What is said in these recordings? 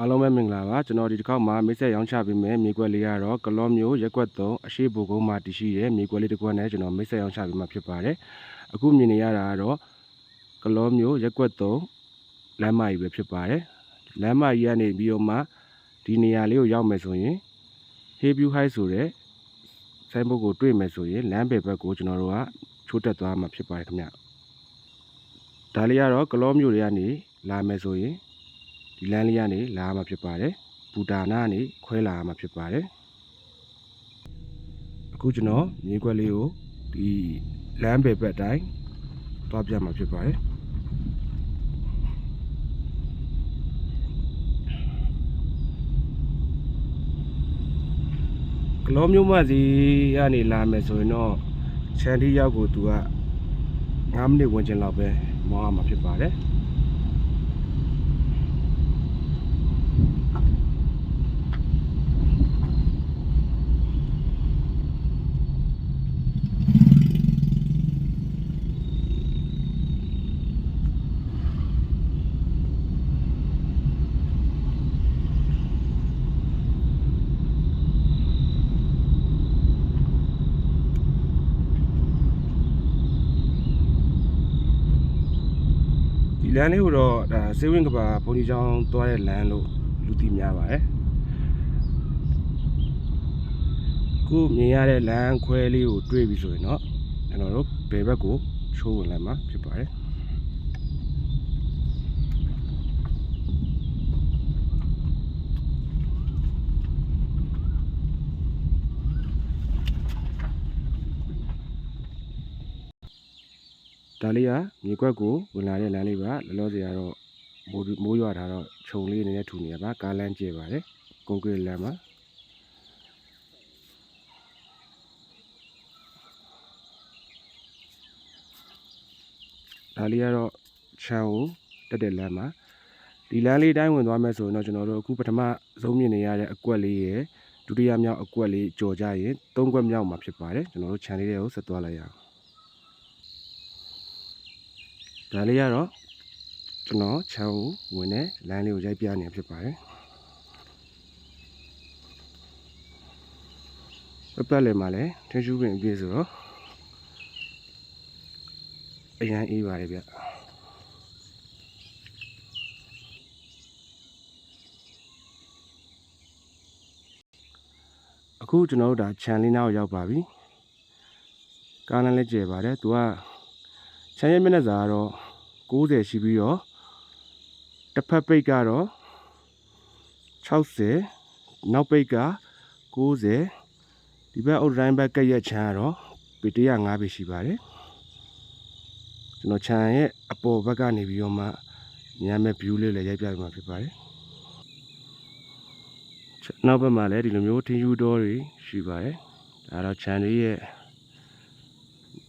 အားလုံးပဲမင်္ဂလာပါကျွန်တော်ဒီတစ်ခေါက်မှာမိတ်ဆက်ရောင်းချပေးမယ်မြေကွက်လေးကတော့ကလောမျိုးရက်ကွက်3အရှိဘူကုန်းမှာတည်ရှိတဲ့မြေကွက်လေးတစ်ကွက်နဲ့ကျွန်တော်မိတ်ဆက်ရောင်းချပေးမှာဖြစ်ပါတယ်အခုမြင်နေရတာကတော့ကလောမျိုးရက်ကွက်3လမ်းမကြီးပဲဖြစ်ပါတယ်လမ်းမကြီးကနေပြီးတော့မှဒီနေရာလေးကိုရောက်မယ်ဆိုရင် Hayview High ဆိုတဲ့ဆိုင်းဘုတ်ကိုတွေ့မယ်ဆိုရင်လမ်းဘယ်ဘက်ကိုကျွန်တော်တို့ကချိုးတက်သွားမှာဖြစ်ပါတယ်ခင်ဗျဒါလေးကတော့ကလောမျိုးတွေကနေလာမယ်ဆိုရင်ဒီလမ်းလေးကနေလာမှာဖြစ်ပါတယ်ဘူတာနာကနေခွဲလာမှာဖြစ်ပါတယ်အခုကျွန်တော်မြေခွက်လေးကိုဒီလမ်းဘယ်ဘက်တိုင်းတွားပြမှာဖြစ်ပါတယ်ကလောမျိုးမစီကနေလာမယ်ဆိုရင်တော့ချန်တီရောက်ကိုသူက9မိနစ်ဝင်ကျင်လောက်ပဲမောင်းရမှာဖြစ်ပါတယ်ဒီလမ်းလေးကိုတော့ဒါစေဝင်းကဘာဘုံကြီးကျောင်းသွားတဲ့လမ်းလို့လူသိများပါတယ်ခုမြင်ရတဲ့လမ်းခွဲလေးကိုတွေ့ပြီဆိုရင်တော့ကျွန်တော်တို့ဘယ်ဘက်ကိုချိုးဝင်လိုက်မှာဖြစ်ပါတယ်ဒါလေးကမြေကွက်ကိုဝင်လာတဲ့လမ်းလေးပါလောလောဆယ်ကတော့မိုးရွာထားတော့ခြုံလေးအနေနဲ့ထူနေရပါကားလမ်းကျဲပါတယ်ကွန်ကရစ်လမ်းပါဒါလေးကတော့ခြံကိုတက်တဲ့လမ်းပါဒီလမ်းလေးတိုင်းဝင်သွားမယ်ဆိုရင်တော့ကျွန်တော်တို့အခုပထမဆုံးမြင်နေရတဲ့အကွက်လေးရယ်ဒုတိယမြောက်အကွက်လေးကြော်ကြရင်၃ကွက်မြောက်မှာဖြစ်ပါတယ်ကျွန်တော်တို့ခြံလေးတွေကိုဆက်သွားလိုက်ရအောင်ဒါလေးကတော့ကျွန်တော်ခြံကိုဝင်တဲ့လမ်းလေးကိုရိုက်ပြနေဖြစ်ပါတယ်ပတ်လည်မှာလည်းထင်းရှူးပင်အပြည့်ဆိုတော့အရန်အေးပါတယ်ဗျအခုကျွန်တော်တို့ဒါခြံလေးနားကိုရောက်ပါပြီကားလမ်းလည်းကျယ်ပါတယ်သူကခြံရဲ့မျက်နှာစာကတော့90ရှိပြီးတော့တစ်ဖက်ပိတ်ကတော့60နောက်ပိတ်က90ဒီဘက်အုတ်တိုင်းဘက်ကရက်ခြံကတော့ပေ105ပေရှိပါတယ်ကျွန်တော်ခြံရဲ့အပေါ်ဘက်ကနေပြီးတော့မှညမဲ့ view လေးလည်းရိုက်ပြပေးမှာဖြစ်ပါတယ်နောက်ဘက်မှာလည်းဒီလိုမျိုးထင်းယူတော်တွေရှိပါတယ်ဒါတော့ခြံလေးရဲ့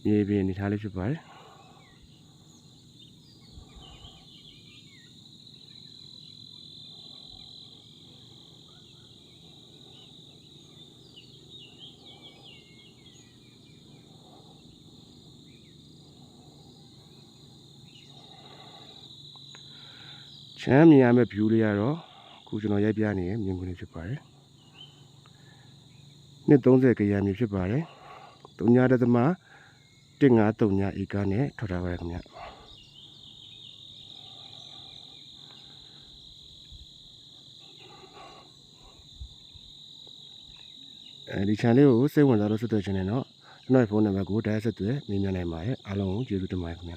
မြေပြင်အနေထားလေးဖြစ်ပါတယ်ချမ်းမြင်ရမယ့် view လေးကတော့အခုကျွန်တော်ရိုက်ပြနေရမြင်ခွင့်လေးဖြစ်ပါတယ်နှစ်30ကရံမြေဖြစ်ပါတယ်3.153ဧကနဲ့ထွက်ထားပါတယ်ခင်ဗျဒီ channel ကိုစိတ်ဝင်စားလို့ဆက်သွယ်ခြင်းနဲ့တော့ကျွန်တော်ရဲ့ဖုန်းနံပါတ်ကိုတိုက်ရိုက်ဆက်သွယ်မြင်မြန်နိုင်ပါတယ်အားလုံးကိုကျေးဇူးတင်ပါတယ်ခင်ဗျ